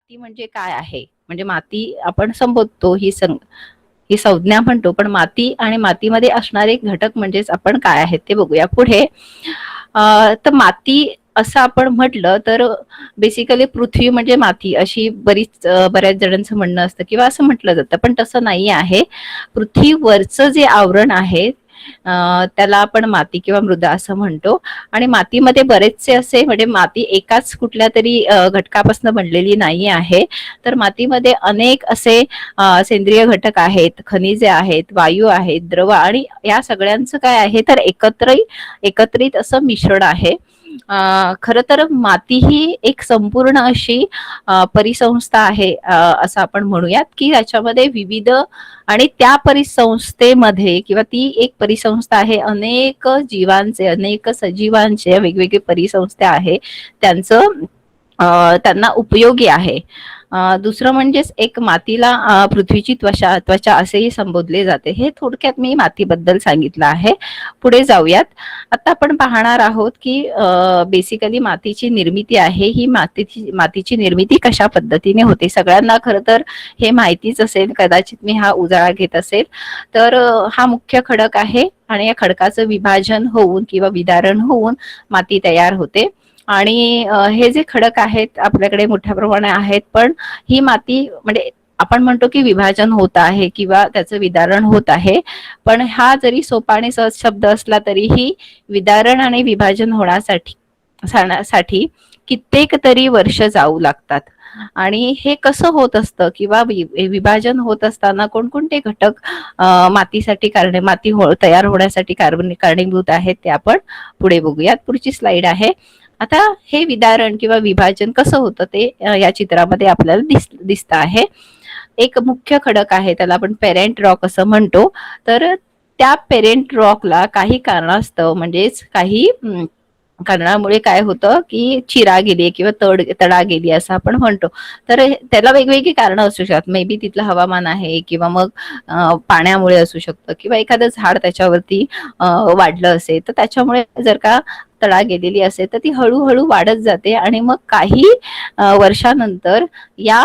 माती म्हणजे काय आहे? म्हणजे माती आपण संबोधतो, ही संज्ञा म्हणतो, पण माती आणि मातीमध्ये असणारे घटक म्हणजेच आपण काय आहेत ते बघूया पुढे. तर माती असं आपण म्हटलं तर बेसिकली पृथ्वी म्हणजे माती अशी बऱ्याच जणांचं म्हणणं असतं किंवा असं म्हटलं जातं, पण तसं नाही आहे. पृथ्वीवरचं जे आवरण आहे त्याला आपण माती किंवा मृदा असं म्हणतो. आणि मातीमध्ये बरेचसे असे म्हणजे माती एकाच कुठल्या तरी घटकापासून बनलेली नाही आहे. तर मातीमध्ये अनेक असे सेंद्रिय घटक आहेत, खनिजे आहेत, वायू आहेत, द्रव आणि या सगळ्यांचं काय आहे तर एकत्रित असं मिश्रण आहे. खर तर माती ही एक संपूर्ण अशी परिसंस्था आहे, असं आपण म्हणूयात की याच्यामध्ये विविध आणि त्या परिसंस्थेमध्ये किंवा ती एक परिसंस्था आहे, अनेक जीवांचे, अनेक सजीवांचे वेगवेगळे परिसंस्था आहे, त्यांचं त्यांना उपयोगी आहे. दुसरं म्हणजेच एक मातीला पृथ्वीची त्वचा असेही संबोधले जाते. हे थोडक्यात मी मातीबद्दल सांगितलं आहे. पुढे जाऊयात. आता आपण पाहणार आहोत की बेसिकली मातीची निर्मिती आहे, ही मातीची निर्मिती कशा पद्धतीने होते. सगळ्यांना खरं तर हे माहितीच असेल, कदाचित मी हा उजाळा घेत असेल. तर हा मुख्य खडक आहे आणि या खडकाचं विभाजन होऊन किंवा विदारण होऊन माती तयार होते. आणि हे जे खडक आहेत आपल्याकडे मोठ्या प्रमाणात आहेत, पण ही माती म्हणजे आपण म्हणतो की विभाजन होत आहे किंवा त्याचं विदारण होत आहे, पण हा जरी सोपा आणि सहज शब्द असला तरीही विदारण आणि विभाजन होण्यासाठी कित्येक तरी वर्ष जाऊ लागतात. आणि हे कसं होत असतं किंवा विभाजन होत असताना कोणकोणते घटक मातीसाठी माती तयार होण्यासाठी कारणीभूत आहेत ते आपण पुढे बघूयात. पुढची स्लाइड आहे. आता हे विदारण किंवा विभाजन कसं होतं ते या चित्रामध्ये आपल्याला दिसत आहे. एक मुख्य खडक आहे, त्याला आपण पेरेंट रॉक असं म्हणतो. तर त्या पेरेंट रॉकला काही कारणास्तव म्हणजेच काही कारणामुळे काय होतं की चिरा गेली किंवा तडा गेली असं आपण म्हणतो. तर त्याला वेगवेगळी कारण असू शकतात. मे बी तिथलं हवामान आहे किंवा मग पाण्यामुळे असू शकतं किंवा एखादं झाड त्याच्यावरती वाढलं असेल तर त्याच्यामुळे जर का तडा गेलेली असेल तर ती हळूहळू वाढत जाते आणि मग काही वर्षानंतर या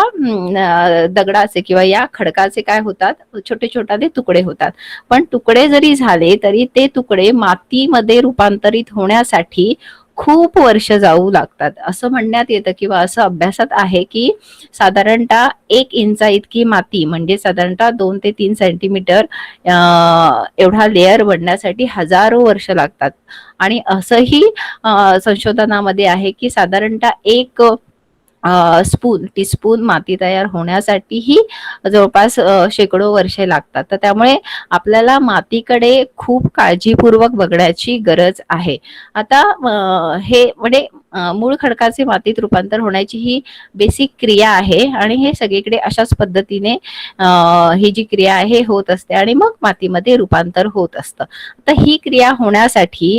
दगडाचे किंवा या खडकाचे काय होतात, छोटे छोटे तुकडे होतात. पण तुकडे जरी झाले तरी ते तुकडे मातीमध्ये रूपांतरित होण्यासाठी खूप वर्ष जाऊ लागतात. असं म्हणण्यात येतं किंवा असं अभ्यासात आहे की साधारणतः 1 इंचा इतकी माती म्हणजे साधारणतः 2 ते 3 सेंटीमीटर एवढा लेअर बनण्यासाठी हजारो वर्ष लागतात. आणि असंही संशोधनामध्ये आहे की साधारणतः एक टीस्पून माती तयार होण्यासाठीही जवळपास शेकडो वर्षे लागतात. तर त्यामुळे आपल्याला मातीकडे खूप काळजीपूर्वक बघण्याची गरज आहे. आता हे म्हणजे मूळ खडकाचे मातीत रूपांतर होण्याची ही बेसिक क्रिया आहे आणि हे सगळीकडे अशाच पद्धतीने ही जी क्रिया आहे होत असते आणि मग मातीमध्ये रूपांतर होत असतं. तर ही क्रिया होण्यासाठी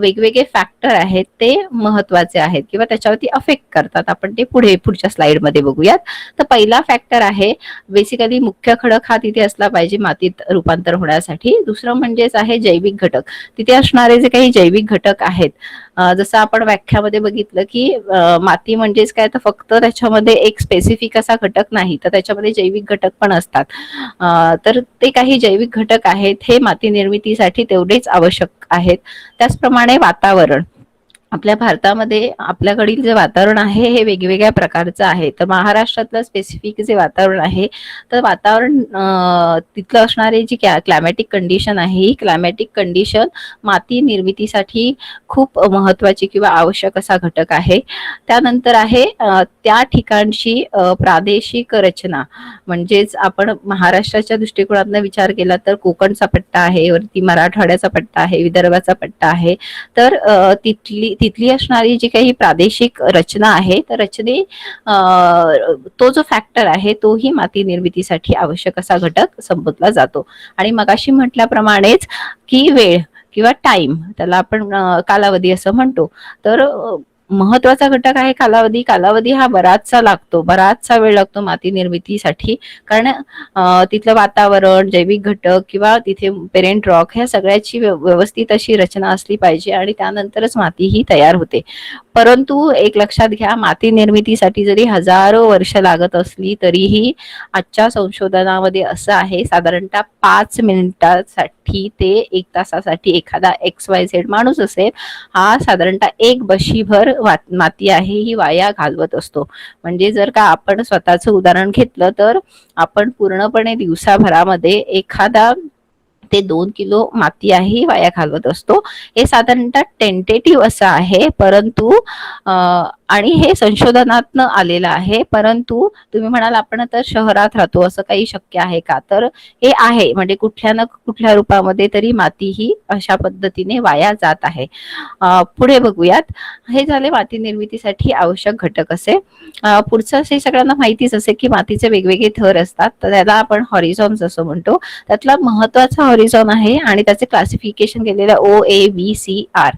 वेगवेगळे फॅक्टर आहेत ते महत्वाचे आहेत किंवा त्याच्यावरती अफेक्ट करतात. आपण ते पुढच्या स्लाइड मध्ये बघूयात. तर पहिला फॅक्टर आहे बेसिकली मुख्य खडक हा तिथे असला पाहिजे मातीत रूपांतर होण्यासाठी. दुसरं म्हणजेच आहे जैविक घटक. तिथे असणारे जे काही जैविक घटक आहेत, जसं आपण व्याख्यामध्ये बघितलं की माती म्हणजेच काय तर फक्त त्याच्यामध्ये एक स्पेसिफिक असा घटक नाही, तर त्याच्यामध्ये जैविक घटक पण असतात. तर ते काही जैविक घटक आहेत हे माती निर्मितीसाठी तेवढेच आवश्यक आहेत. त्याचप्रमाणे वातावरण. आपल्या भारतामध्ये आपल्याकडील जे वातावरण आहे हे वेगवेगळ्या प्रकारचं आहे. तर महाराष्ट्रातलं स्पेसिफिक जे वातावरण आहे, तर वातावरण तिथलं असणारे जी क्लायमॅटिक कंडिशन आहे, ही क्लायमॅटिक कंडिशन माती निर्मितीसाठी खूप महत्वाची किंवा आवश्यक असा घटक आहे. त्यानंतर आहे त्या ठिकाणची प्रादेशिक रचना. म्हणजेच आपण महाराष्ट्राच्या दृष्टिकोनातून विचार केला तर कोकणचा पट्टा आहे, वरती मराठवाड्याचा पट्टा आहे, विदर्भाचा पट्टा आहे. तर तिथली असणारी जी काही प्रादेशिक रचना आहे, तर तो जो फॅक्टर आहे तोही माती निर्मितीसाठी आवश्यक असा घटक संबोधला जातो. आणि मगाशी म्हटल्याप्रमाणेच की वेळ किंवा टाइम, त्याला आपण कालावधी असं म्हणतो. तर महत्वाचा घटक आहे कालावधी. कालावधी हा बराचसा वेळ लागतो माती निर्मितीसाठी. कारण तिथलं वातावरण, जैविक घटक किंवा तिथे पेरेंट रॉक ह्या सगळ्याची व्यवस्थित अशी रचना असली पाहिजे आणि त्यानंतरच माती ही तयार होते. परंतु एक लक्षात घ्या, माती निर्मितीसाठी जरी हजारो वर्ष लागत असली तरीही आजच्या संशोधनामध्ये असं आहे, साधारणतः 5 मिनिटासाठी ते 1 तासासाठी एखादा XYZ माणूस असेल, हा साधारणतः एक बशीभर माती आहे ही वाया घालवत असतो. म्हणजे जर का आपण स्वतःचं उदाहरण घेतलं तर आपण पूर्णपणे दिवसाभरामध्ये एखादा ते 2 किलो माती आहे ही वाया घालवत असतो. हे साधारणतः टेंटेटिव्ह असं आहे, परंतु आणि हे संशोधनातनं आलेलं आहे. परंतु तुम्ही म्हणाल आपण तर शहरात राहतो, असं काही शक्य आहे का? तर हे आहे, म्हणजे कुठल्या ना कुठल्या रूपामध्ये तरी माती ही अशा पद्धतीने वाया जात आहे. पुढे बघूयात. हे झाले माती निर्मितीसाठी आवश्यक घटक असे. पुढचं असे सगळ्यांना माहितीच असे की मातीचे वेगवेगळे थर असतात, तर त्याला आपण हॉरिझॉन्स असं म्हणतो. त्यातला महत्वाचा हॉरिझॉन आहे आणि त्याचे क्लासिफिकेशन केलेलं OABCR.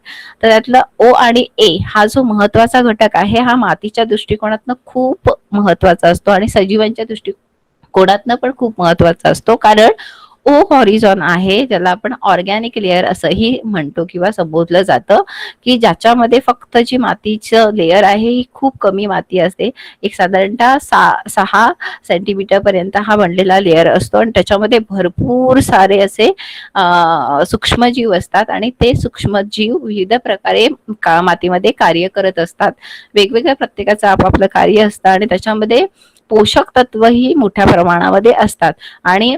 तर त्यातलं O आणि A हा जो महत्वाचा घटक आहे, हा मातीच्या दृष्टिकोनातनं खूप महत्वाचा असतो आणि सजीवांच्या दृष्टिकोनातनं पण खूप महत्वाचा असतो. कारण ओ हॉरिझॉन आहे, ज्याला आपण ऑर्गॅनिक लेअर असंही म्हणतो किंवा संबोधलं जातं, की ज्याच्यामध्ये फक्त जी मातीचं लेअर आहे ही खूप कमी माती असते. एक साधारणतः 6 सेंटीमीटर पर्यंत हा बनलेला लेअर असतो आणि त्याच्यामध्ये भरपूर सारे असे सूक्ष्मजीव असतात आणि ते सूक्ष्मजीव विविध प्रकारे मातीमध्ये कार्य करत असतात. वेगवेगळ्या प्रत्येकाचं आपापलं कार्य असतं आणि त्याच्यामध्ये पोषक तत्वही मोठ्या प्रमाणामध्ये असतात. आणि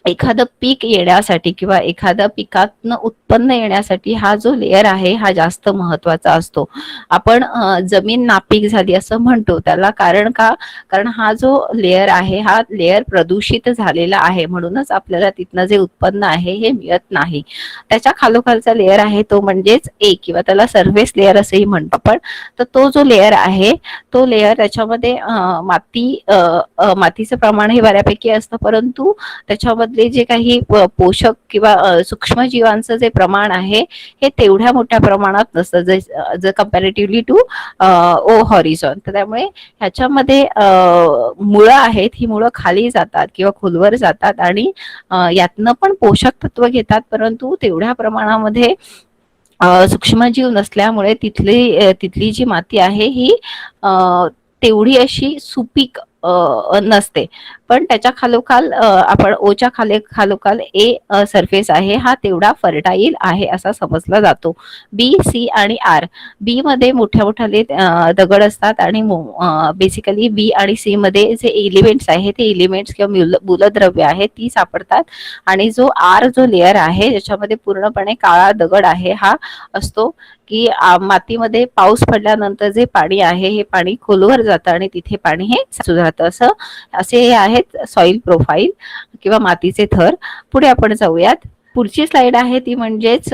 एखादं पीक येण्यासाठी किंवा एखाद्या पिकातनं उत्पन्न येण्यासाठी हा जो लेअर आहे हा जास्त महत्वाचा असतो. आपण जमीन नापीक झाली असं म्हणतो त्याला. कारण का? कारण हा जो लेअर आहे हा लेअर प्रदूषित झालेला आहे, म्हणूनच आपल्याला तिथनं जे उत्पन्न आहे हे मिळत नाही. त्याच्या खालोखालचा लेअर आहे तो म्हणजेच ए किंवा त्याला सर्फेस लेअर असंही म्हणतो आपण. तर तो जो लेअर आहे तो लेअर त्याच्यामध्ये मातीचं प्रमाण हे बऱ्यापैकी असतं, परंतु त्याच्यामधले जे काही पोषक किंवा सूक्ष्मजीवांचं जे प्रमाण आहे हे तेवढ्या मोठ्या प्रमाणात नसतं जर कम्पॅरेटिव्हली टू ओ हॉरिझॉन. तर त्यामुळे ह्याच्यामध्ये मुळं आहेत, ही मुळं खाली जातात किंवा खोलवर जातात आणि यातनं पण पोषक तत्व घेतात, परंतु तेवढ्या प्रमाणामध्ये सूक्ष्मजीव नसल्यामुळे तिथली जी माती आहे ही तेवढी अशी सुपीक नसते. पण त्याच्या खालोखाल आपण ओच्या खालोखाल ए सरफेस आहे हा तेवढा फर्टाईल आहे असा समजला जातो. B, C आणि R. बी मध्ये मोठ्याले दगड असतात आणि बेसिकली बी आणि सी मध्ये जे एलिमेंट्स आहेत ते एलिमेंट्स किंवा मूलद्रव्य आहेत ती सापडतात. आणि जो आर जो लेअर आहे ज्याच्यामध्ये पूर्णपणे काळा दगड आहे हा असतो, की मातीमध्ये पाऊस पडल्यानंतर जे पाणी आहे हे पाणी खोलवर जातं आणि तिथे पाणी हे साचून राहतं. असे हे आहेत सॉइल प्रोफाईल किंवा मातीचे थर. पुढे आपण जाऊयात. पुढची स्लाइड आहे ती म्हणजेच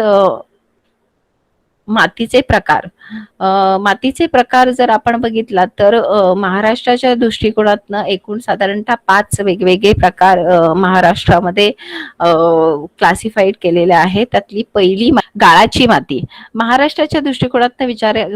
मातीचे प्रकार. मातीचे प्रकार जर आपण बघितला तर महाराष्ट्राच्या दृष्टिकोनातनं एकूण साधारणतः 5 वेगवेगळे प्रकार महाराष्ट्रामध्ये क्लासिफाईड केलेले आहेत. त्यातली पहिली गाळाची माती. महाराष्ट्राच्या दृष्टिकोनातनं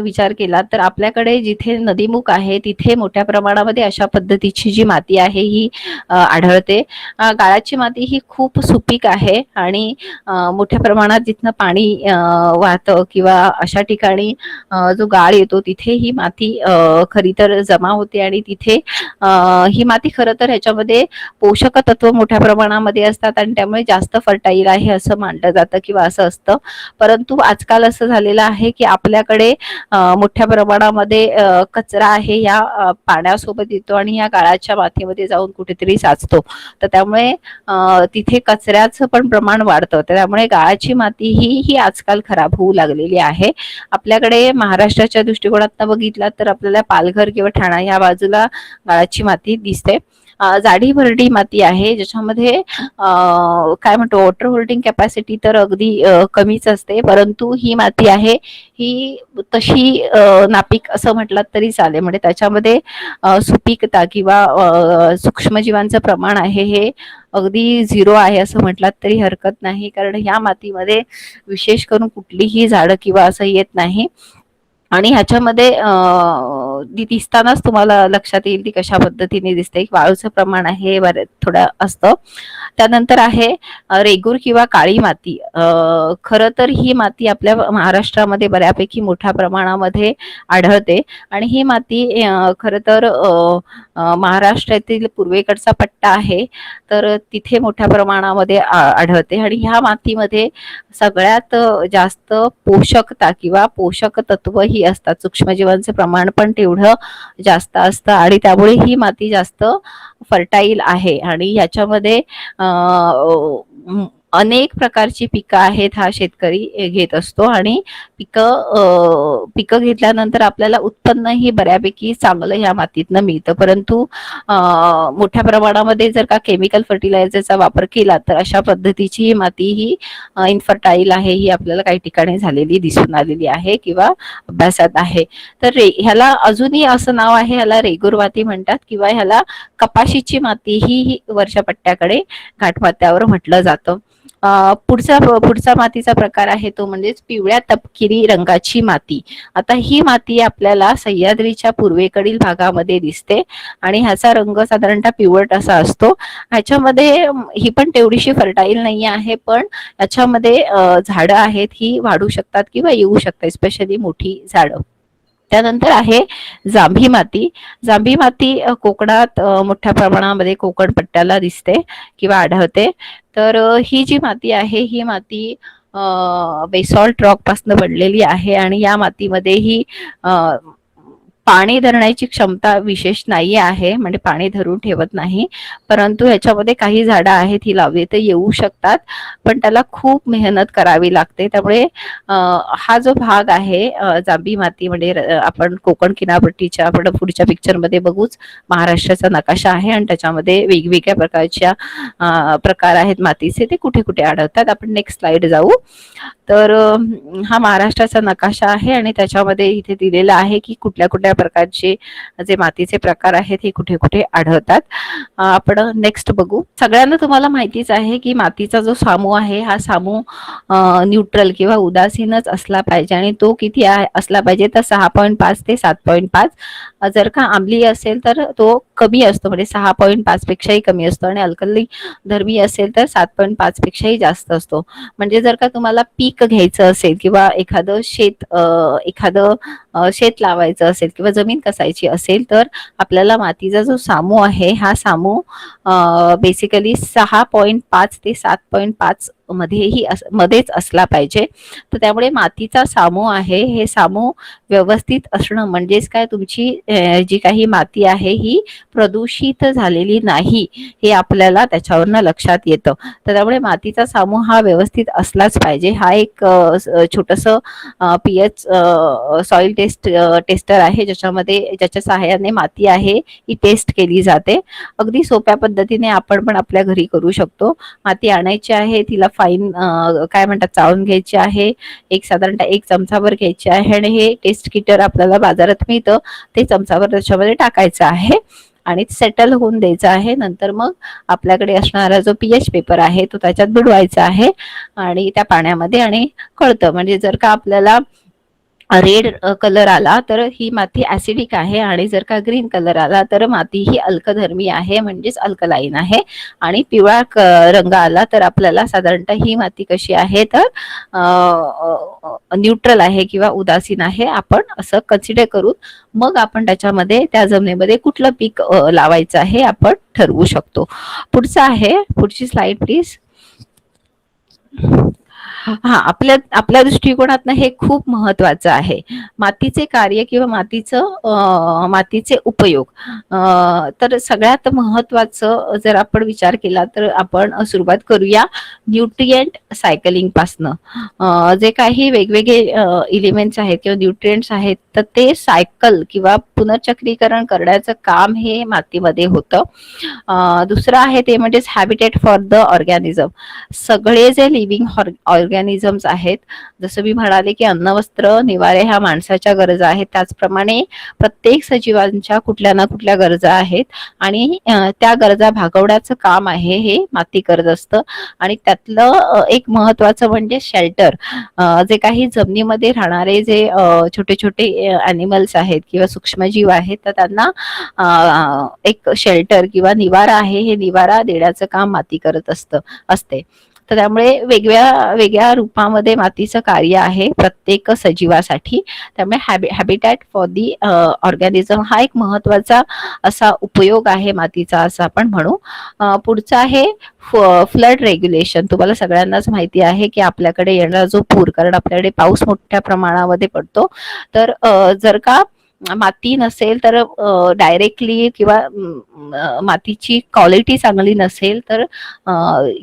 विचार केला तर आपल्याकडे जिथे नदीमुख आहे तिथे मोठ्या प्रमाणामध्ये अशा पद्धतीची जी माती आहे ही आढळते. गाळाची माती ही खूप सुपीक आहे आणि मोठ्या प्रमाणात जिथनं पाणी वाहतं किंवा अशा ठिकाणी जो गाळ येतो तिथे ही माती खरी तर जमा होते आणि तिथे ही माती खरं तर ह्याच्यामध्ये पोषक तत्व मोठ्या प्रमाणामध्ये असतात आणि त्यामुळे जास्त फर्टाईल आहे असं मानलं जातं किंवा असं असतं. परंतु आजकाल असं झालेलं आहे की आपल्याकडे मोठ्या प्रमाणामध्ये कचरा आहे या पाण्यासोबत येतो आणि या गाळाच्या मातीमध्ये जाऊन कुठेतरी साचतो. तर त्यामुळे तिथे कचऱ्याचं पण प्रमाण वाढतं. त्यामुळे गाळाची माती ही आजकाल खराब होऊ लागलेली आहे. आपल्याकडे महाराष्ट्राच्या दृष्टिकोनातून बघितला तर आपल्याला पालघर किंवा ठाणा या बाजूला गाळाची माती दिसते. जाडी भरडी माती आहे ज्याच्यामध्ये काय म्हणतो वॉटर होल्डिंग कॅपॅसिटी तर अगदी कमीच असते, परंतु ही माती आहे ही तशी नापीक असं म्हटलं तरी चालेल. म्हणजे त्याच्यामध्ये सुपीकता किंवा सूक्ष्मजीवांचं प्रमाण आहे हे अगदी 0 आहे असं म्हटलं तरी हरकत नाही, कारण ह्या मातीमध्ये विशेष करून कुठलीही झाडं किंवा असं येत नाही. आणि ह्याच्यामध्ये ती दिसतानाच तुम्हाला लक्षात येईल ती कशा पद्धतीने दिसते. वाळूचं प्रमाण आहे थोडं असतं. त्यानंतर आहे रेगूर किंवा काळी माती. खरं तर ही माती आपल्या महाराष्ट्रामध्ये बऱ्यापैकी मोठ्या प्रमाणामध्ये आढळते आणि ही माती खरं तर महाराष्ट्रातील पूर्वेकडचा पट्टा आहे तर तिथे मोठ्या प्रमाणामध्ये आढळते आणि ह्या मातीमध्ये सगळ्यात जास्त पोषकता किंवा पोषक तत्व ही असतात. सूक्ष्मजीवांचे प्रमाण पण तेवढं जास्त असतं आणि त्यामुळे ही माती जास्त फर्टाईल आहे आणि ह्याच्यामध्ये अनेक प्रकारची पिकं आहेत हा शेतकरी घेत असतो आणि पिकं घेतल्यानंतर आपल्याला उत्पन्नही बऱ्यापैकी चांगलं ह्या मातीतनं मिळतं. परंतु मोठ्या प्रमाणामध्ये जर का केमिकल फर्टिलायझरचा वापर केला तर अशा पद्धतीची ही माती ही इनफर्टाईल आहे ही आपल्याला काही ठिकाणी झालेली दिसून आलेली आहे किंवा अभ्यासात आहे. तर ह्याला अजूनही असं नाव आहे, ह्याला रेगूर माती म्हणतात किंवा ह्याला कपाशीची माती ही वरच्या पट्ट्याकडे घाटमाथ्यावर म्हटलं जातं. पुढचा मातीचा प्रकार आहे तो म्हणजे पिवळ्या तपकिरी रंगाची माती. आता ही माती आपल्याला सह्याद्रीच्या पूर्वेकडील भागामध्ये दिसते आणि ह्याचा रंग साधारणतः पिवळट असा असतो. ह्याच्यामध्ये ही पण तेवढीशी फर्टाईल नाही आहे, पण याच्यामध्ये झाडं आहेत ही वाढू शकतात किंवा येऊ शकतात, स्पेशली मोठी झाडं. त्यानंतर आहे जांभी माती. जांभी माती कोकणात मोठ्या प्रमाणामध्ये कोकण पट्ट्याला दिसते किंवा आढळते. तर ही जी माती आहे ही माती बेसॉल्ट रॉक पासून बनलेली आहे आणि या मातीमध्ये ही पाणी धरण्याची क्षमता विशेष नाही आहे, म्हणजे पाणी धरून ठेवत नाही. परंतु ह्याच्यामध्ये काही झाडं आहेत ही लावली तर येऊ शकतात, पण त्याला खूप मेहनत करावी लागते. त्यामुळे हा जो भाग आहे जांभी माती म्हणजे आपण कोकण किनारपट्टीच्या आपण पुढच्या पिक्चरमध्ये बघूच, महाराष्ट्राचा नकाशा आहे आणि त्याच्यामध्ये वेगवेगळ्या प्रकारच्या प्रकार आहेत मातीचे, ते कुठे कुठे आढळतात. आपण नेक्स्ट स्लाइड जाऊ. तर हा महाराष्ट्राचा नकाशा आहे आणि त्याच्यामध्ये इथे दिलेला आहे की कुठल्या कुठल्या प्रकारचे जे मातीचे प्रकार आहेत हे कुठे कुठे आढळतात. आपण नेक्स्ट बघू. सगळ्यांना तुम्हाला माहितीच आहे की मातीचा जो सामू आहे हा सामू न्यूट्रल किंवा उदासीनच असला पाहिजे आणि तो किती असला पाहिजे तर 6.5 ते 7.5. जर का आम्लीय असेल तर तो कमी असतो, म्हणजे 6.5 पेक्षाही कमी असतो आणि अल्कली धर्मी असेल तर 7.5 पेक्षाही जास्त असतो. म्हणजे जर का तुम्हाला पीक घ्यायचं असेल किंवा एखादं शेत लावायचं असेल किंवा जमीन कसायची असेल तर आपल्याला मातीचा जो सामू आहे हा सामू बेसिकली 6.5 ते 7.5 मध्येच असला पाहिजे. तर त्यामुळे मातीचा सामू आहे हे सामू व्यवस्थित असणं म्हणजेच काय, तुमची जी काही माती आहे ही प्रदूषित झालेली नाही हे आपल्याला त्याच्यावरनं लक्षात येतं. तर त्यामुळे मातीचा सामू हा व्यवस्थित असलाच पाहिजे. हा एक छोटस पीएच सॉइल टेस्टर आहे ज्याच्या सहाय्याने माती आहे ही टेस्ट केली जाते. अगदी सोप्या पद्धतीने आपण पण आपल्या घरी करू शकतो. माती आणायची आहे, तिला फाईन काय म्हणतात चाळून घ्यायची आहे, साधारणतः 1 चमचाभर घ्यायची आहे आणि हे टेस्ट किटर आपल्याला बाजारात मिळतं, ते चमचाभर त्याच्यामध्ये टाकायचं आहे आणि सेटल होऊन द्यायचं आहे. नंतर मग आपल्याकडे असणारा जो पीएच पेपर आहे तो त्याच्यात बुडवायचा आहे आणि त्या पाण्यामध्ये आणि कळतं. म्हणजे जर का आपल्याला रेड कलर आला तर ही माती ऍसिडिक आहे आणि जर का ग्रीन कलर आला तर माती ही अल्कधर्मी आहे म्हणजेच अल्कलाईन आहे आणि पिवळा रंग आला तर आपल्याला साधारणतः ही माती कशी आहे तर न्यूट्रल आहे किंवा उदासीन आहे, आपण असं कन्सिडर करून मग आपण त्याच्यामध्ये त्या जमिनीमध्ये कुठलं पीक लावायचं आहे आपण ठरवू शकतो. पुढची स्लाइड प्लीज. हा, आपल्या दृष्टिकोनातनं हे खूप महत्वाचं आहे. मातीचे कार्य किंवा मातीचे उपयोग. तर सगळ्यात महत्वाचं जर आपण विचार केला तर आपण सुरुवात करूया न्यूट्रिएंट सायकलिंग पासनं. जे काही वेगवेगळे एलिमेंट्स आहेत किंवा न्यूट्रिएंट्स आहेत तर ते सायकल किंवा पुनर्चक्रीकरण करण्याचं काम हे मातीमध्ये होतं. दुसरं आहे ते म्हणजे हॅबिटेट फॉर द ऑर्गॅनिझम. सगळे जे लिव्हिंग ऑर्गॅनिझम्स आहेत. जसं मी म्हणाले की अन्न, वस्त्र, निवारे ह्या माणसाच्या गरजा आहेत, त्याचप्रमाणे प्रत्येक सजीवांच्या कुठल्या ना कुठल्या गरजा आहेत आणि त्या गरजा भागवण्याचं काम आहे हे माती करत असतं. आणि त्यातलं एक महत्वाचं म्हणजे शेल्टर. जे काही जमिनीमध्ये राहणारे जे छोटे छोटे ॲनिमल्स आहेत किंवा सूक्ष्मजीव आहेत, तर त्यांना एक शेल्टर किंवा निवारा आहे, हे निवारा देण्याचं काम माती करत असते. तर त्यामुळे वेगळ्या वेगळ्या रूपामध्ये मातीचं कार्य आहे प्रत्येक सजीवासाठी. त्यामुळे हॅबिटॅट फॉर दी ऑर्गॅनिझम हा एक महत्वाचा असा उपयोग आहे मातीचा, असं आपण म्हणू. पुढचा आहे फ्लड रेग्युलेशन. तुम्हाला सगळ्यांनाच माहिती आहे की आपल्याकडे येणारा जो पूर, कारण आपल्याकडे पाऊस मोठ्या प्रमाणामध्ये पडतो, तर जर का माती नसेल तर डायरेक्टली किंवा मातीची क्वालिटी चांगली नसेल तर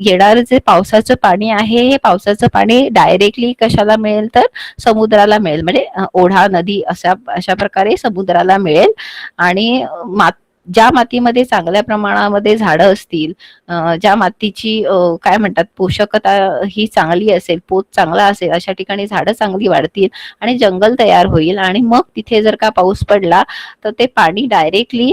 येणारं जे पावसाचं पाणी आहे, हे पावसाचं पाणी डायरेक्टली कशाला मिळेल तर समुद्राला मिळेल. म्हणजे ओढा, नदी अशा प्रकारे समुद्राला मिळेल. आणि ज्या मातीमध्ये चांगल्या प्रमाणामध्ये झाडं असतील, ज्या मातीची काय म्हणतात पोषकता ही चांगली असेल, पोत चांगला असेल, अशा ठिकाणी झाडं चांगली वाढतील आणि जंगल तयार होईल. आणि मग तिथे जर का पाऊस पडला तर ते पाणी डायरेक्टली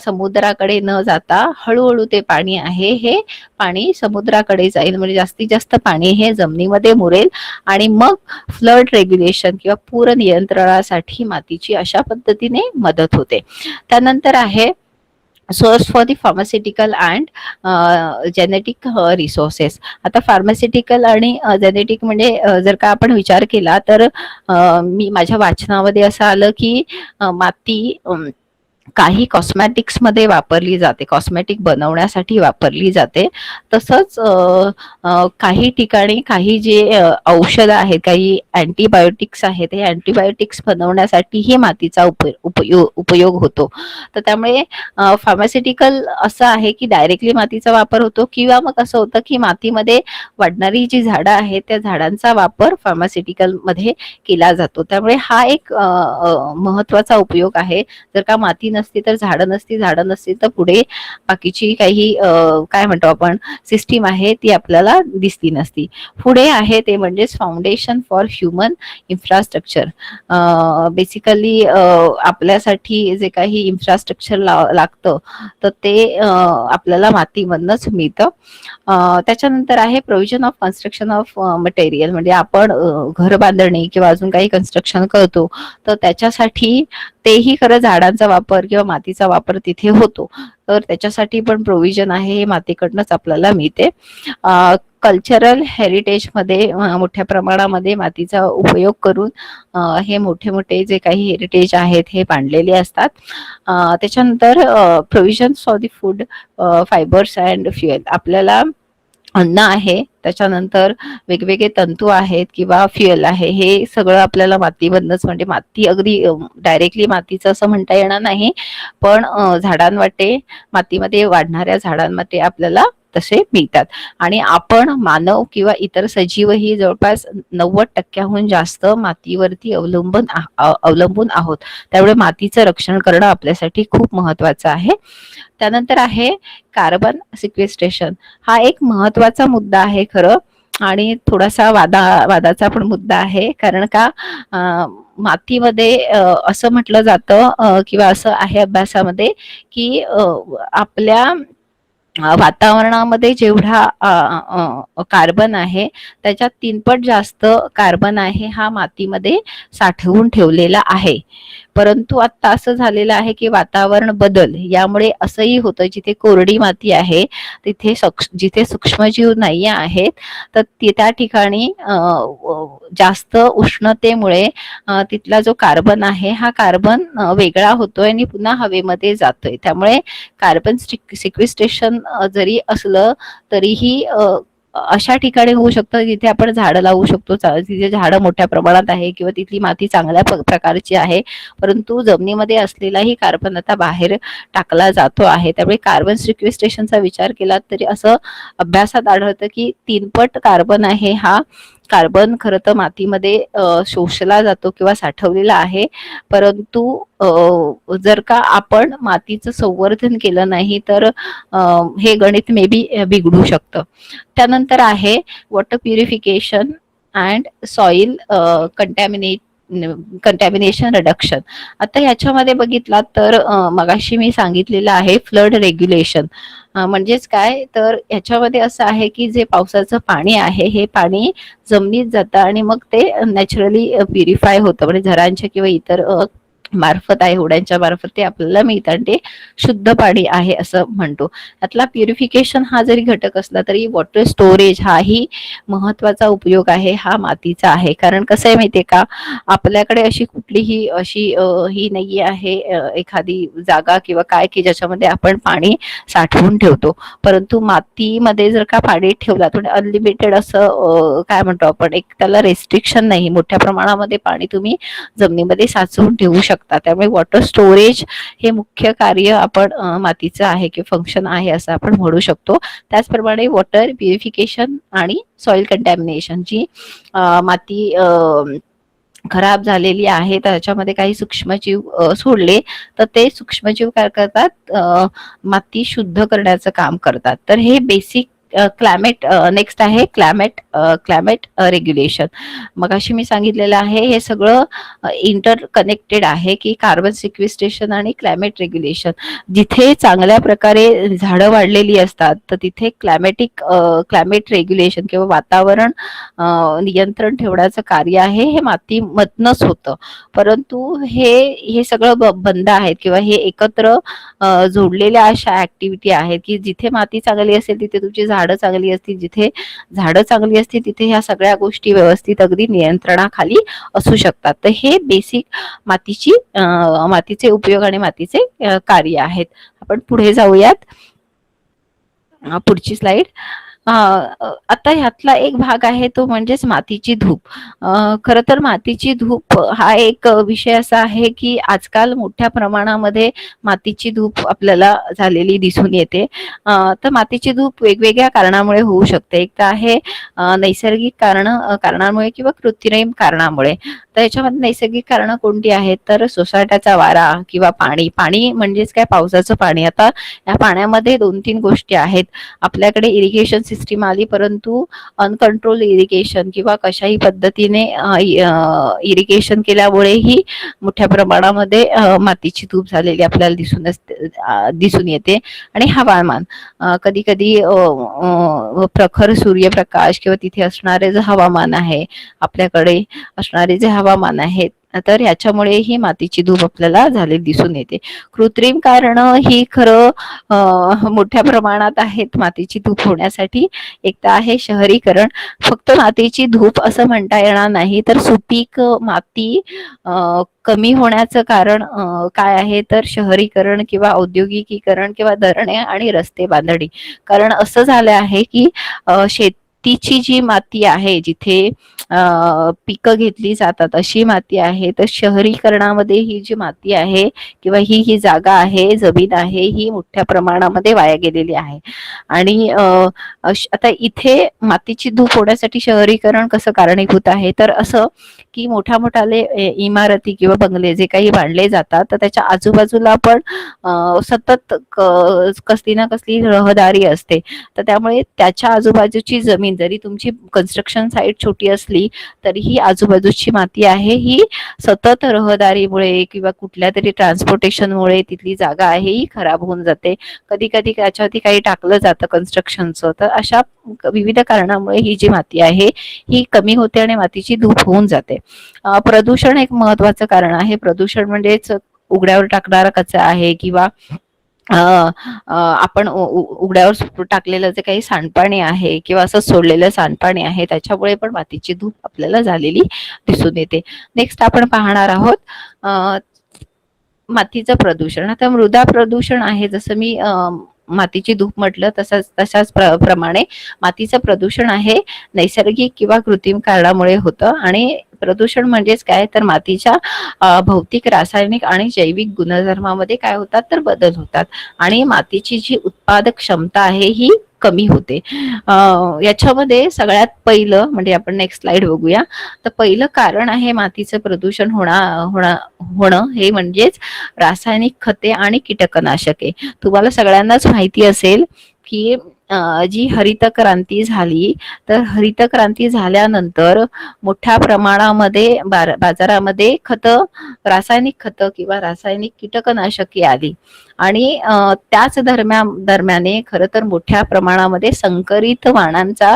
समुद्राकडे न जाता हळूहळू ते पाणी आहे, हे पाणी समुद्राकडे जाईल. म्हणजे जास्तीत जास्त पाणी हे जमिनीमध्ये मुरेल आणि मग फ्लड रेग्युलेशन किंवा पूर नियंत्रणासाठी मातीची अशा पद्धतीने मदत होते. त्यानंतर आहे source for the pharmaceutical and genetic resources. आता फार्मास्युटिकल आणि जेनेटिक म्हणजे जर का आपण विचार केला तर मी माझ्या वाचनामध्ये असं आलं की माती काही कॉस्मॅटिक्स मध्ये वापरली जाते, कॉस्मॅटिक बनवण्यासाठी वापरली जाते. तसंच काही ठिकाणी काही जे औषध आहेत, काही अँटीबायोटिक्स आहेत, हे अँटीबायोटिक्स बनवण्यासाठी ही मातीचा उपयोग होतो. तर त्यामुळे फार्मास्युटिकल असं आहे की डायरेक्टली मातीचा वापर होतो, किंवा मग असं होतं की मातीमध्ये वाढणारी जी झाडं आहेत त्या झाडांचा वापर फार्मास्युटिकल मध्ये केला जातो. त्यामुळे हा एक महत्वाचा उपयोग आहे. जर का माती नसती तर झाडं नसती, झाडं नसती तर पुढे बाकीची काही काय म्हणतो आपण सिस्टीम आहे ती आपल्याला दिसली नसती. पुढे आहे ते म्हणजे foundation for human infrastructure. Basically आपल्यासाठी जे काही इन्फ्रास्ट्रक्चर लागतं तर ते आपल्याला मातीमधनच मिळतं. त्याच्यानंतर आहे provision of construction of material. म्हणजे आपण घर बांधणी किंवा अजून काही कन्स्ट्रक्शन करतो तर त्याच्यासाठी तेही खरं झाडांचा वापर किंवा मातीचा वापर तिथे होतो, तर त्याच्यासाठी पण प्रोव्हिजन आहे, हे मातीकडनंच आपल्याला मिळते. कल्चरल हेरिटेज मध्ये मोठ्या प्रमाणामध्ये मातीचा उपयोग करून हे मोठे मोठे जे काही हेरिटेज आहेत हे बांधलेले असतात. त्याच्यानंतर provision for the food, fibres and fuel. आपल्याला अन्न आहे, त्याच्यानंतर वेगवेगळे तंतू आहेत किंवा फ्युएल आहे, हे सगळं आपल्याला मातीमधनंच, म्हणजे माती अगदी डायरेक्टली मातीचं असं म्हणता येणार नाही, पण झाडांवाटे मातीमध्ये वाढणाऱ्या झाडांमध्ये आपल्याला तसे मिळतात. आणि आपण मानव किंवा इतर सजीव ही जवळपास 90% जास्त मातीवरती अवलंबून आहोत. त्यामुळे मातीचं रक्षण करणं आपल्यासाठी खूप महत्वाचं आहे. त्यानंतर आहे कार्बन सिक्वेस्ट्रेशन. हा एक महत्वाचा मुद्दा आहे खरं, आणि थोडासा वादाचा पण मुद्दा आहे. कारण का मातीमध्ये असं म्हटलं जातं किंवा असं आहे अभ्यासामध्ये की आपल्या वातावरणामध्ये जेवढा कार्बन आहे त्याच्यात 3 पट जास्त कार्बन आहे हा मातीमध्ये साठवून ठेवलेला आहे. परंतु आता असं झालेलं आहे की वातावरण बदल यामुळे असंही होतं, जिथे कोरडी माती आहे तिथे जिथे सूक्ष्मजीव नाही आहेत तर त्या ठिकाणी जास्त उष्णतेमुळे तिथला जो कार्बन आहे हा कार्बन वेगळा होतोय आणि पुन्हा हवेमध्ये जातोय. त्यामुळे कार्बन सिक्विस्ट्रेशन जरी असलं तरीही अशा ठिकाणी होऊ शकतं जिथे आपण झाडं लावू शकतो, तिथे झाडं मोठ्या प्रमाणात आहे किंवा तिथली माती चांगल्या प्रकारची आहे, परंतु जमिनीमध्ये असलेलाही कार्बन आता बाहेर टाकला जातो आहे. त्यामुळे कार्बन सिक्विस्ट्रेशनचा विचार केला तरी असं अभ्यासात आढळतं की 3 पट कार्बन आहे हा कार्बन खरं तर मातीमध्ये शोषला जातो किंवा साठवलेला आहे, परंतु जर का आपण मातीचं संवर्धन केलं नाही तर हे गणित मे बी बिघडू शकतं. त्यानंतर आहे water purification and soil contamination reduction. आता ह्याच्यामध्ये बघितलात तर मगाशी मी सांगितलेलं आहे फ्लड रेग्युलेशन. म्हणजेच काय तर ह्याच्यामध्ये असं आहे की जे पावसाचं पाणी आहे हे पाणी जमिनीत जातं आणि मग ते नॅचरली प्युरिफाय होतं, म्हणजे झरांच्या किंवा इतर मार्फत आहे, होड्यांच्या मार्फत ते आपल्याला मिळतं आणि ते शुद्ध पाणी आहे असं म्हणतो. त्यातला प्युरिफिकेशन हा जरी घटक असला तरी वॉटर स्टोरेज हाही महत्वाचा उपयोग आहे हा मातीचा आहे. कारण कसं आहे माहितीये का, आपल्याकडे अशी कुठलीही अशी ही नाही आहे एखादी जागा किंवा काय की ज्याच्यामध्ये आपण पाणी साठवून ठेवतो, परंतु मातीमध्ये जर का पाणी ठेवला थोडं अनलिमिटेड असं काय म्हणतो आपण, एक त्याला रेस्ट्रिक्शन नाही, मोठ्या प्रमाणामध्ये पाणी तुम्ही जमिनीमध्ये साचवून ठेवू शकता. त्यामुळे वॉटर स्टोरेज हे मुख्य कार्य आपण मातीचं आहे किंवा फंक्शन आहे असं आपण म्हणू शकतो. त्याचप्रमाणे वॉटर प्युरिफिकेशन आणि सॉइल कंटॅमिनेशन, जी माती खराब झालेली आहे त्याच्यामध्ये काही सूक्ष्मजीव सोडले तर ते सूक्ष्मजीव काय करतात, माती शुद्ध करण्याचं काम करतात. तर हे बेसिक क्लायमेट. नेक्स्ट आहे क्लायमेट रेग्युलेशन. मगाशी मी सांगितलेलं आहे हे सगळं इंटर कनेक्टेड आहे की कार्बन सिक्विस्ट्रेशन आणि क्लायमेट रेग्युलेशन. जिथे चांगल्या प्रकारे झाडं वाढलेली असतात तर तिथे क्लायमेट रेग्युलेशन किंवा वातावरण नियंत्रण ठेवण्याचं कार्य आहे हे मातीमधनंच होतं. परंतु हे सगळं बंद आहेत किंवा हे एकत्र जोडलेल्या अशा ऍक्टिव्हिटी आहेत की जिथे माती चांगली असेल तिथे तुमची झाडं चांगली असतील, जिथे झाडं चांगली असतील तिथे ह्या सगळ्या गोष्टी व्यवस्थित अगदी नियंत्रणाखाली असू शकतात. तर हे बेसिक मातीचे उपयोग आणि मातीचे कार्य आहेत. आपण पुढे जाऊयात. पुढची स्लाइड. आता ह्यातला एक भाग आहे तो म्हणजेच मातीची धूप. खरं तर मातीची धूप हा एक विषय असा आहे की आजकाल मोठ्या प्रमाणामध्ये मातीची धूप आपल्याला झालेली दिसून येते. तर मातीची धूप वेगवेगळ्या कारणामुळे होऊ शकते. एक तर आहे नैसर्गिक कारणामुळे किंवा कृत्रिम कारणामुळे. तर याच्यामध्ये नैसर्गिक कारणं कोणती आहेत तर सोसायट्याचा वारा किंवा पाणी म्हणजेच काय पावसाचं पाणी. आता या पाण्यामध्ये 2-3 गोष्टी आहेत. आपल्याकडे इरिगेशन सिस्टीम आली, परंतु अनकंट्रोल इरिगेशन किंवा कशाही पद्धतीने इरिगेशन केल्यामुळेही मोठ्या प्रमाणामध्ये मातीची धूप झालेली आपल्याला दिसून येते. आणि हवामान, कधी कधी प्रखर सूर्यप्रकाश किंवा तिथे असणारे जे हवामान आहे, आपल्याकडे असणारे जे हवामान आहेत, तर याच्यामुळे ही मातीची धूप आपल्याला झालेली दिसून येते. कृत्रिम कारण ही खरं मोठ्या प्रमाणात आहेत मातीची धूप होण्यासाठी. एक तर आहे शहरीकरण. फक्त मातीची धूप असं म्हणता येणार नाही, तर सुपीक माती कमी होण्याचं कारण काय आहे तर शहरीकरण किंवा औद्योगिकीकरण किंवा धरणे आणि रस्ते बांधणी. कारण असं झालं आहे की शेतीची जी माती आहे जिथे पिकं घेतली जातात अशी माती आहे, तर शहरीकरणामध्ये ही जी माती आहे किंवा ही जागा आहे, जमीन आहे, ही मोठ्या प्रमाणामध्ये वाया गेलेली आहे. आणि आता इथे मातीची धूप होण्यासाठी शहरीकरण कसं कारणीभूत आहे तर असं की मोठ्याले इमारती किंवा बंगले जे काही बांधले जातात तर त्याच्या आजूबाजूला पण सतत कसली ना कसली रहदारी असते. तर त्यामुळे त्याच्या आजूबाजूची जमीन जरी तुमची कन्स्ट्रक्शन साईट छोटी असली तरीही आजूबाजूची माती आहे ही सतत रहदारीमुळे किंवा कुठल्या तरी ट्रान्सपोर्टेशनमुळे तिथली जागा आहे ही खराब होऊन जाते. कधी कधी त्याच्यावरती काही टाकलं जातं कन्स्ट्रक्शनचं, तर अशा विविध कारणामुळे ही जी माती आहे ही कमी होते आणि मातीची धूप होऊन जाते. प्रदूषण एक महत्वाचं कारण आहे. प्रदूषण म्हणजेच उघड्यावर टाकणारा कचरा आहे किंवा आपण उघड्यावर टाकलेलं जे काही सांडपाणी आहे किंवा असं सोडलेलं सांडपाणी आहे त्याच्यामुळे पण मातीची धूप आपल्याला झालेली दिसून येते. नेक्स्ट आपण पाहणार आहोत मातीचं प्रदूषण. आता मृदा प्रदूषण आहे, जसं मी मातीची धूप म्हटलं तशाच प्रमाणे मातीचं प्रदूषण आहे नैसर्गिक किंवा कृत्रिम कारणामुळे होतं. आणि प्रदूषण म्हणजेच काय तर मातीच्या भौतिक, रासायनिक आणि जैविक गुणधर्मामध्ये काय होतात तर बदल होतात आणि मातीची जी उत्पादक क्षमता आहे ही कमी होते. याच्यामध्ये सगळ्यात पहिलं म्हणजे आपण नेक्स्ट स्लाइड बघूया. तर पहिलं कारण आहे मातीचं प्रदूषण होणं हे म्हणजेच रासायनिक खते आणि कीटकनाशके. तुम्हाला सगळ्यांनाच माहिती असेल की जी हरित क्रांती झाली, तर हरित क्रांती झाल्यानंतर मोठ्या प्रमाणामध्ये बाजारामध्ये रासायनिक खतं किंवा रासायनिक कीटकनाशके आली आणि त्याच दरम्याने खरं तर मोठ्या प्रमाणामध्ये संकरित वाणांचा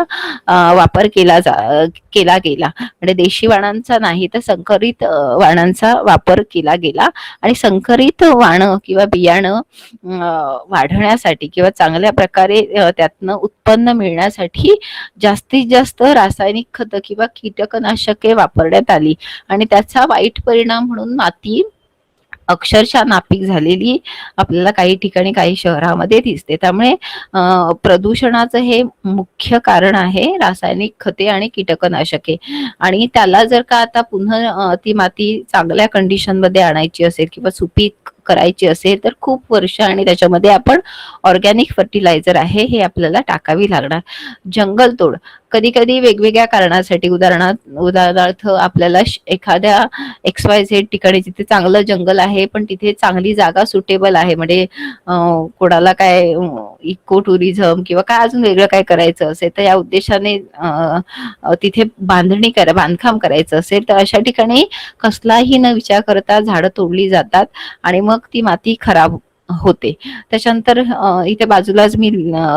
वापर केला गेला. म्हणजे देशी वाणांचा नाही तर संकरित वाणांचा वापर केला गेला आणि संकरित वाणं किंवा बियाणं वाढण्यासाठी किंवा चांगल्या प्रकारे त्यातनं उत्पन्न मिळण्यासाठी जास्तीत जास्त रासायनिक खतं किंवा कीटकनाशके वापरण्यात आली आणि त्याचा वाईट परिणाम म्हणून माती अक्षरशः नापीक झालेली आपल्याला काही ठिकाणी काही शहरामध्ये दिसते. त्यामुळे प्रदूषणाचं हे मुख्य कारण आहे रासायनिक खते आणि कीटकनाशके. आणि त्याला जर का आता पुन्हा ती माती चांगल्या कंडिशन मध्ये आणायची असेल किंवा सुपीक करायची असेल तर खूप वर्ष आणि त्याच्यामध्ये आपण ऑर्गॅनिक फर्टिलायझर आहे हे आपल्याला टाकावी लागणार. जंगलतोड कधी कधी वेगवेगळ्या कारणासाठी उदाहरणार्थ आपल्याला एखाद्या XYZ ठिकाणी जिथे चांगलं जंगल आहे पण तिथे चांगली जागा सुटेबल आहे म्हणजे कोणाला काय इको टुरिझम किंवा काय अजून वेगळं काय करायचं असेल तर या उद्देशाने तिथे बांधकाम करायचं असेल तर अशा ठिकाणी कसलाही न विचार करता झाडं तोडली जातात आणि मग ती माती खराब होते. त्याच्यानंतर इथे बाजूलाच मी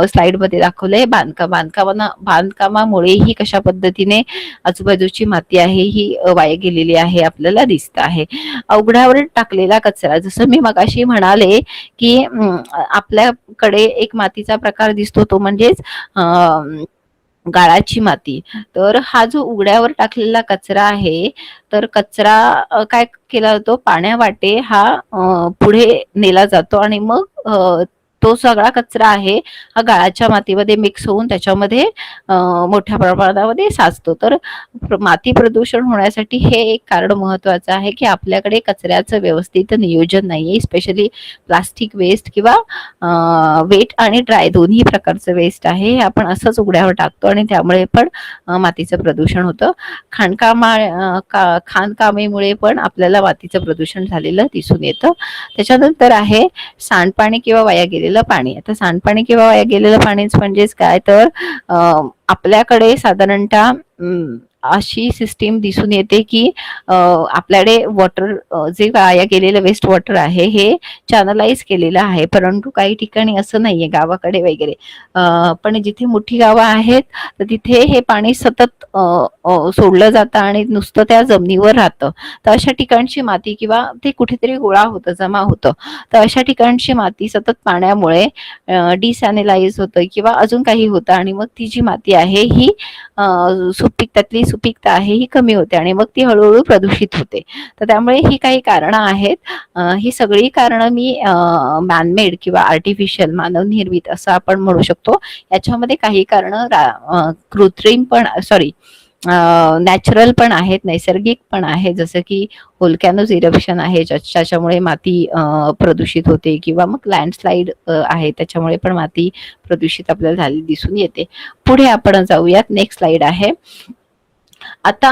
स्लाइड मध्ये दाखवलंय बांधकामामुळे ही कशा पद्धतीने आजूबाजूची माती आहे ही वाया गेलेली आहे आपल्याला दिसत आहे. अवघड्यावर टाकलेला कचरा, जसं मी मगाशी म्हणाले की आपल्याकडे एक मातीचा प्रकार दिसतो तो म्हणजेच गाळाची माती. तर हा जो उघड्यावर टाकलेला कचरा आहे तर कचरा काय केला जातो पाण्यावाटे हा पुढे नेला जातो आणि मग तो सगळा कचरा आहे हा गाळाच्या मातीमध्ये मिक्स होऊन त्याच्यामध्ये मोठ्या प्रमाणामध्ये साचतो. तर माती प्रदूषण होण्यासाठी हे एक कारण महत्वाचं आहे की आपल्याकडे कचऱ्याचं व्यवस्थित नियोजन नाहीये. स्पेशली प्लास्टिक वेस्ट किंवा वेट आणि ड्राय दोन्ही प्रकारचं वेस्ट आहे हे आपण असंच उघड्यावर टाकतो आणि त्यामुळे पण मातीचं प्रदूषण होतं. खाणकामेमुळे पण आपल्याला मातीचं प्रदूषण झालेलं दिसून येतं. त्याच्यानंतर आहे सांडपाणी किंवा वाया गेलेलं पाणी. आता सांडपाणी किंवा वाया गेलेलं पाणीच म्हणजेच काय तर आपल्याकडे साधारणतः अशी सिस्टीम दिसून येते की आपल्याकडे वॉटर जे वाया गेलेलं वेस्ट वॉटर आहे हे चॅनलाइज केलेलं आहे, परंतु काही ठिकाणी असं नाहीये गावाकडे वगैरे. पण जिथे मोठी गावं आहेत तर तिथे हे पाणी सतत सोडलं जातं आणि नुसतं त्या जमिनीवर राहतं. तर अशा ठिकाणची माती किंवा ते कुठेतरी गोळा होतं जमा होतं तर अशा ठिकाणची माती सतत पाण्यामुळे डिसॅनलाइज होतं किंवा अजून काही होतं आणि मग ती जी माती आहे ही त्यातली सुपीकता आहे ही कमी होते आणि मग ती हळूहळू प्रदूषित होते. तर त्यामुळे ही काही कारणं आहेत. ही सगळी कारणं मी मॅनमेड किंवा आर्टिफिशियल मानवनिर्मित असं आपण म्हणू शकतो. याच्यामध्ये काही कारणं कृत्रिम पण नॅचरल पण आहेत, नैसर्गिक पण आहे, जसं की व्होल्कॅनोज इरप्शन आहे ज्याच्यामुळे माती प्रदूषित होते किंवा मग लँडस्लाइड आहे त्याच्यामुळे पण माती प्रदूषित आपल्याला झाली दिसून येते. पुढे आपण जाऊयात. नेक्स्ट स्लाइड आहे. आता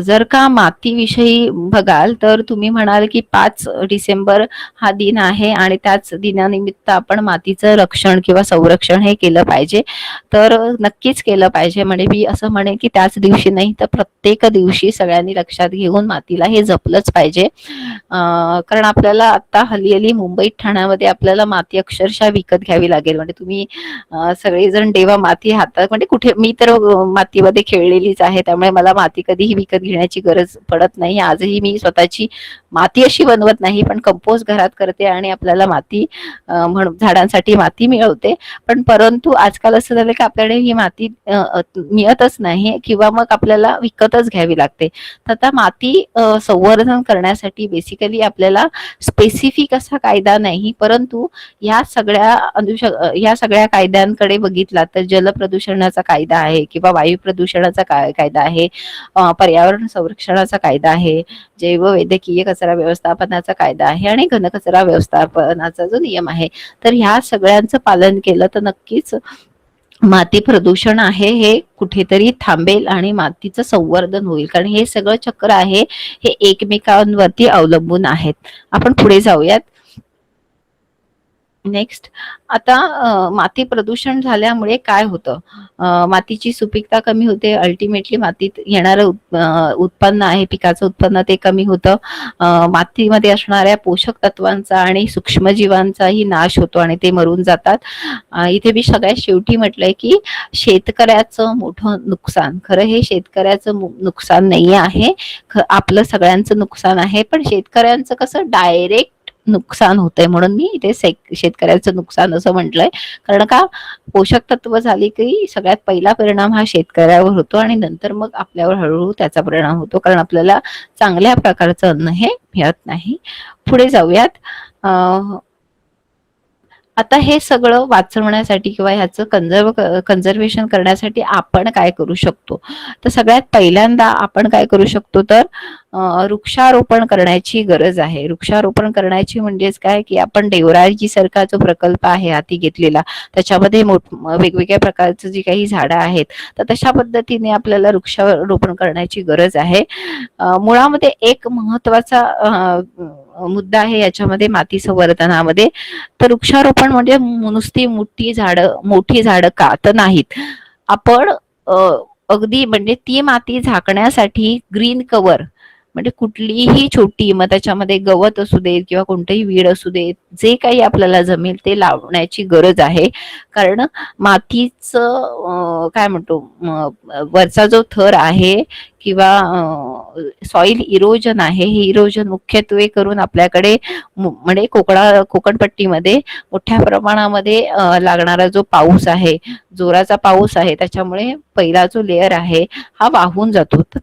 जर का मातीविषयी बघाल तर तुम्ही म्हणाल की 5 डिसेंबर हा दिन आहे आणि त्याच दिनानिमित्त आपण मातीचं रक्षण किंवा संरक्षण हे केलं पाहिजे. तर नक्कीच केलं पाहिजे. म्हणजे मी असं म्हणेन की त्याच दिवशी नाही तर प्रत्येक दिवशी सगळ्यांनी लक्षात घेऊन मातीला हे जपलंच पाहिजे. कारण आपल्याला आता हल्ली मुंबईत ठाण्यामध्ये आपल्याला माती अक्षरशः विकत घ्यावी लागेल. म्हणजे तुम्ही सगळेजण देवा माती हातात, म्हणजे कुठे मी तर मातीमध्ये खेळलेलीच आहे त्यामुळे मला माती कधीही विकत घेण्याची गरज पडत नाही. आजही मी स्वतःची माती अशी बनवत नाही पण कंपोस्ट घरात करते आणि आपल्याला माती म्हणून झाडांसाठी माती मिळवते. पण परंतु आजकाल असं झालं की आपल्याकडे ही माती मिळतच नाही किंवा मग आपल्याला विकतच घ्यावी लागते. तर आता माती संवर्धन करण्यासाठी बेसिकली आपल्याला स्पेसिफिक असा कायदा नाही, परंतु या सगळ्या कायद्यांकडे बघितला तर जल प्रदूषणाचा कायदा आहे किंवा वायू प्रदूषणाचा कायदा कायदा आहे, पर्यावरण संरक्षणाचा कायदा आहे, जैववैद्यकीय कचरा व्यवस्थापनाचा कायदा आहे आणि घनकचरा व्यवस्थापनाचा जो नियम आहे. तर ह्या सगळ्यांचं पालन केलं तर नक्कीच माती प्रदूषण आहे हे कुठेतरी थांबेल आणि मातीचं संवर्धन होईल. कारण हे सगळं चक्र आहे हे एकमेकांवरती अवलंबून आहेत. आपण पुढे जाऊयात. नेक्स्ट, आता माती प्रदूषण झाल्यामुळे काय होतं, मातीची सुपीकता कमी होते. अल्टिमेटली मातीत येणारं उत्पन्न आहे, पिकाचं उत्पन्न ते कमी होतं. मातीमध्ये असणाऱ्या पोषक तत्वांचा आणि सूक्ष्मजीवांचाही नाश होतो आणि ते मरून जातात. इथे मी सगळ्यात शेवटी म्हटलंय की शेतकऱ्याचं मोठं नुकसान, खरं हे शेतकऱ्याचं नुकसान नाही आहे, आपलं सगळ्यांचं नुकसान आहे. पण शेतकऱ्यांचं कसं डायरेक्ट नुकसान होतंय म्हणून मी इथे शेतकऱ्याचं नुकसान असं म्हटलंय. कारण का, पोषक तत्व झाली की सगळ्यात पहिला परिणाम हा शेतकऱ्यावर होतो आणि नंतर मग आपल्यावर हळूहळू त्याचा परिणाम होतो, कारण आपल्याला चांगल्या प्रकारचं अन्न हे मिळत नाही. पुढे जाऊयात. आता हे सगळं वाचवण्यासाठी किंवा ह्याचं कन्झर्वेशन करण्यासाठी आपण काय करू शकतो, तर सगळ्यात पहिल्यांदा आपण काय करू शकतो, तर वृक्षारोपण करण्याची गरज आहे. वृक्षारोपण करण्याची म्हणजेच काय की आपण देवराजी सारखा जो प्रकल्प आहे हाती घेतलेला, त्याच्यामध्ये वेगवेगळ्या प्रकारचं जी काही झाडं आहेत, तर तशा पद्धतीने आपल्याला वृक्षारोपण करण्याची गरज आहे. मुळामध्ये एक महत्वाचा मुद्दा आहे याच्यामध्ये माती संवर्धनामध्ये, तर वृक्षारोपण म्हणजे नुसती मोठी झाडं का तर नाहीत. आपण अगदी म्हणजे ती माती झाकण्यासाठी ग्रीन कव्हर म्हणजे कुठलीही छोटी, मग त्याच्यामध्ये गवत असू देत किंवा कोणतंही वीड असू देत, जे काही आपल्याला जमेल ते लावण्याची गरज आहे. कारण मातीचं काय म्हणतो, वरचा जो थर आहे किंवा सॉइल इरोजन आहे, हे इरोजन मुख्यत्वे करून आपल्याकडे म्हणजे कोकणपट्टीमध्ये मोठ्या प्रमाणामध्ये लागणारा जो पाऊस आहे, जोराचा पाऊस आहे, त्याच्यामुळे पहिला जो लेअर आहे हा वाहून जातो. तर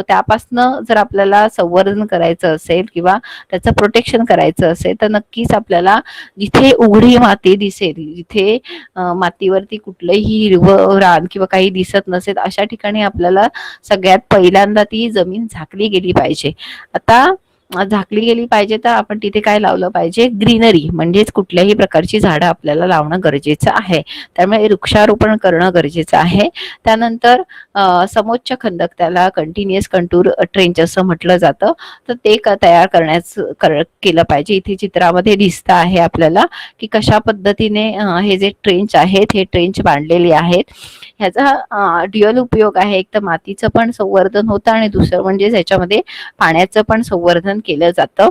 त्यापासनं जर आपल्याला संवर्धन करायचं असेल किंवा त्याचं प्रोटेक्शन करायचं असेल, तर नक्कीच आपल्याला जिथे उघडी माती दिसेल, जिथे मातीवरती कुठलंही हिरवं रान किंवा काही दिसत नसेल, अशा ठिकाणी आपल्याला सगळ्यात पहिल्यांदा ती जमीन झाकली गेली पाहिजे. आता झाकली गेली पाहिजे तर आपण तिथे काय लावलं पाहिजे, ग्रीनरी, म्हणजेच कुठल्याही प्रकारची झाडं आपल्याला लावणं गरजेचं आहे. त्यामुळे वृक्षारोपण करणं गरजेचं आहे. त्यानंतर समोच्च खंदक, त्याला कंटिन्युअस कंटूर ट्रेंच असं म्हटलं जातं, तर ते तयार केलं पाहिजे. इथे चित्रामध्ये दिसतं आहे आपल्याला की कशा पद्धतीने हे जे ट्रेंच आहेत हे ट्रेंच बांधलेले आहेत. ह्याचा ड्युअल उपयोग आहे, एक तर मातीचं पण संवर्धन होतं आणि दुसरं म्हणजे ह्याच्यामध्ये पाण्याचं पण संवर्धन केलं जातं.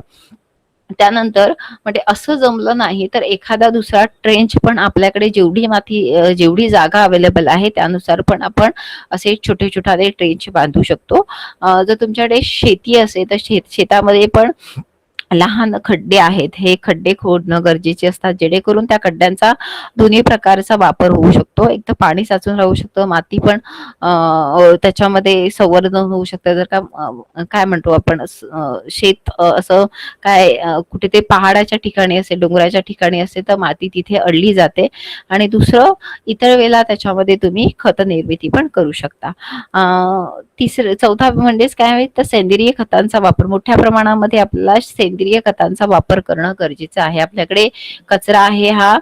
त्यानंतर म्हणजे असं जमलं नाही तर एखादा दुसरा ट्रेंच पण आपल्याकडे जेवढी जागा अवेलेबल आहे त्यानुसार पण आपण असे छोटे छोटे ट्रेंच बांधू शकतो. जर तुमच्याकडे शेती असेल तर शेतामध्ये पण लहान खड्डे आहेत, हे खड्डे खोदणं गरजेचे असतात, जेणेकरून त्या खड्ड्यांचा दोन्ही प्रकारचा वापर होऊ शकतो. एक तर पाणी साचून राहू शकतं, माती पण त्याच्यामध्ये संवर्धन होऊ शकतं. जर का काय म्हणतो आपण शेत असं काय कुठे ते पहाडाच्या ठिकाणी असेल, डोंगराच्या ठिकाणी असेल, तर माती तिथे अडली जाते. आणि दुसरं, इतर वेळेला त्याच्यामध्ये तुम्ही खत निर्मिती पण करू शकता. चौथा म्हणजेच काय तर सेंद्रिय खतांचा वापर, मोठ्या प्रमाणामध्ये आपल्याला सेंद्रिय खतांचा वापर करणं गरजेचं आहे. आपल्याकडे कचरा आहे हा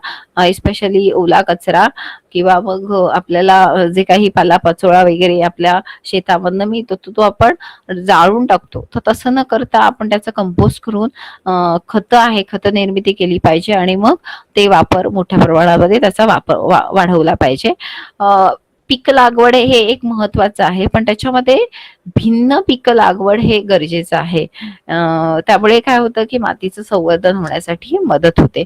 स्पेशली ओला कचरा किंवा मग आपल्याला जे काही पालापाचोळा वगैरे आपल्या शेतामधनं मिळतो तो आपण जाळून टाकतो, तर तसं न करता आपण त्याचं कंपोस्ट करून खत निर्मिती केली पाहिजे आणि मग ते वापर मोठ्या प्रमाणामध्ये त्याचा वापर वाढवला पाहिजे. पीक लागवड हे एक महत्वाचं आहे, पण त्याच्यामध्ये भिन्न पीक लागवड हे गरजेचं आहे. त्यामुळे काय होतं की मातीचं संवर्धन होण्यासाठी मदत होते.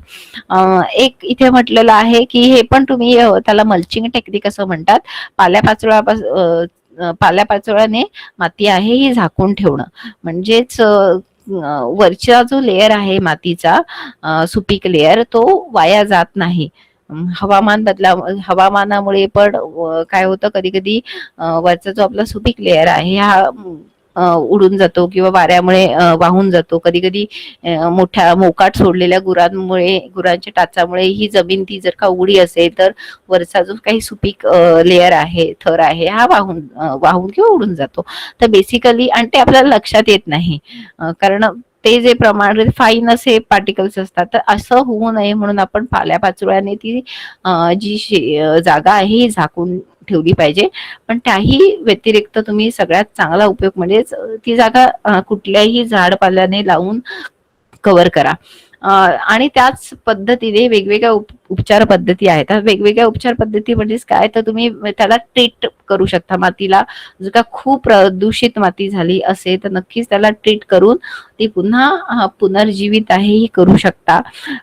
एक इथे म्हटलेलं आहे की हे पण तुम्ही त्याला मल्चिंग टेक्निक असं म्हणतात. पाल्यापाचोळ्याने माती आहे ही झाकून ठेवणं, म्हणजेच वरचा जो लेयर आहे मातीचा सुपीक लेयर तो वाया जात नाही. हवामानामुळे पण काय होतं, कधी कधी वरचा जो आपला सुपीक लेयर आहे हा उडून जातो किंवा वाऱ्यामुळे वाहून जातो. कधी कधी मोठ्या मोकाट सोडलेल्या गुरांमुळे, गुरांच्या टाचामुळे ही जमीन ती जर का उघडी असेल तर वरचा जो काही सुपीक लेयर आहे, थर आहे, हा वाहून किंवा उडून जातो. तर बेसिकली, आणि ते आपल्याला लक्षात येत नाही, कारण ते जे प्रमाण फाईन असे पार्टिकल्स असतात. तर असं होऊ नये म्हणून आपण पाल्यापाचोळ्याने ती जागा आहे ही झाकून ठेवली पाहिजे. पण त्याही व्यतिरिक्त तुम्ही सगळ्यात चांगला उपयोग म्हणजे ती जागा कुठल्याही झाडपाल्याने लावून कव्हर करा. आणि त्याच पद्धतीने वेगवेगळ्या उपचार पद्धती आहेत. वेगवेगळ्या उपचार पद्धती म्हणजेच काय, तर तुम्ही त्याला ट्रीट करू शकता मातीला. जर का खूप प्रदूषित माती झाली असेल तर नक्कीच त्याला ट्रीट करून ती पुन्हा पुनर्जीवित आहे ही करू शकता.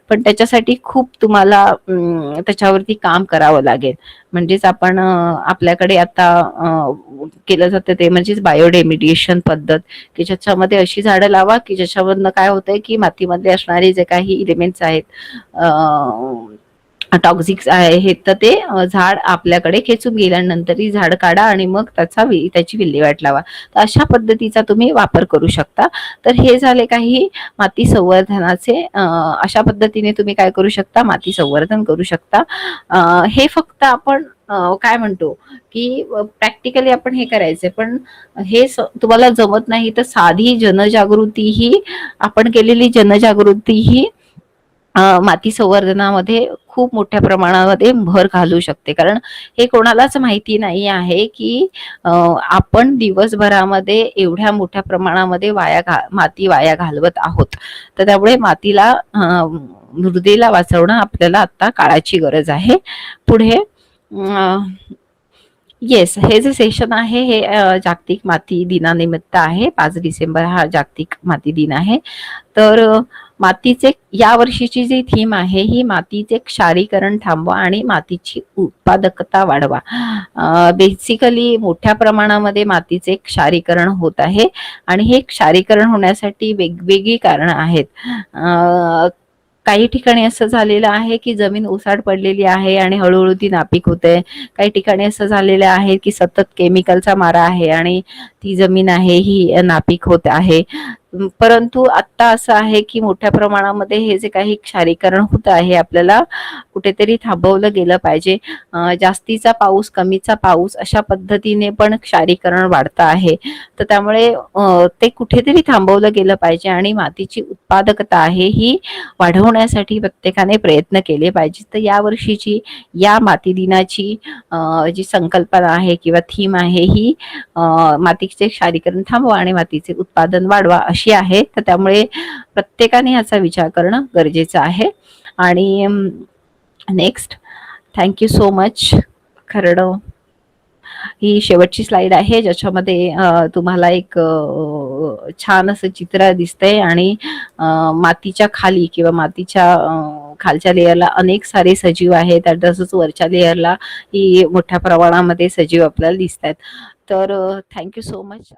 पण त्याच्यासाठी खूप तुम्हाला त्याच्यावरती काम करावं लागेल. म्हणजेच आपण आपल्याकडे आता केलं जातं ते म्हणजेच बायोडेमिडिएशन पद्धत, की ज्याच्यामध्ये अशी झाडं लावा की ज्याच्यामधनं काय होतंय की मातीमध्ये असणारे जे काही इलिमेंट्स आहेत, टॉक्सिक्स आहेत, तर ते झाड आपल्याकडे खेचून गेल्यानंतर ही झाड काढा आणि मग त्याची विल्हेवाट लावा. तर अशा पद्धतीचा तुम्ही वापर करू शकता. तर हे झाले काही माती संवर्धनाचे. अशा पद्धतीने तुम्ही काय करू शकता, माती संवर्धन करू शकता. हे फक्त आपण काय म्हणतो की प्रॅक्टिकली आपण हे करायचंय, पण हे तुम्हाला जमत नाही तर साधी जनजागृती ही, आपण केलेली जनजागृती ही माती संवर्धनामध्ये खूप मोठ्या प्रमाणामध्ये भर घालू शकते. कारण हे कोणालाच माहिती नाही आहे की आपण दिवसभरामध्ये एवढ्या मोठ्या प्रमाणामध्ये माती वाया घालवत आहोत. तर त्यामुळे मातीला, मृदेला वाचवणं आपल्याला आता काळाची गरज आहे. पुढे येस, हे जे सेशन आहे हे जागतिक माती दिनानिमित्त आहे. 5 डिसेंबर हा जागतिक माती दिन आहे. तर मातीचे या वर्षीची जी थीम आहे ही मातीचे क्षारीकरण थांबवा आणि मातीची उत्पादकता वाढवा. बेसिकली मोठ्या प्रमाणामध्ये मातीचे क्षारीकरण होत आहे आणि हे क्षारीकरण होण्यासाठी वेगवेगळी कारणं आहेत. काही ठिकाणी असं झालेलं आहे की जमीन ओसाड पडलेली आहे आणि हळूहळू ती नापीक होते. काही ठिकाणी असं झालेलं आहे की सतत केमिकलचा मारा आहे आणि ती जमीन आहे ही नापीक होत आहे. परंतु आता असं आहे की मोठ्या प्रमाणामध्ये हे जे काही क्षारीकरण होत आहे आपल्याला कुठेतरी थांबवलं गेलं पाहिजे. जास्तीचा पाऊस, कमीचा पाऊस अशा पद्धतीने पण क्षारीकरण वाढतं आहे. तर त्यामुळे ते कुठेतरी थांबवलं गेलं पाहिजे आणि मातीची उत्पादकता आहे ही वाढवण्यासाठी प्रत्येकाने प्रयत्न केले पाहिजे. तर या वर्षीची या माती दिनाची जी संकल्पना आहे किंवा थीम आहे ही मातीचे क्षारीकरण थांबवा आणि मातीचे उत्पादन वाढवा अशी आहे. तर त्यामुळे प्रत्येकाने याचा विचार करणं गरजेचं आहे. आणि नेक्स्ट, थँक्यू सो मच. खरं ही शेवटची स्लाइड आहे ज्याच्यामध्ये तुम्हाला एक छान असं चित्र दिसतंय आणि मातीच्या खाली किंवा मातीच्या खालच्या लेयरला अनेक सारे सजीव आहेत आणि तसंच वरच्या लेयरला ही मोठ्या प्रमाणामध्ये सजीव आपल्याला दिसत आहेत. तर थँक्यू सो मच.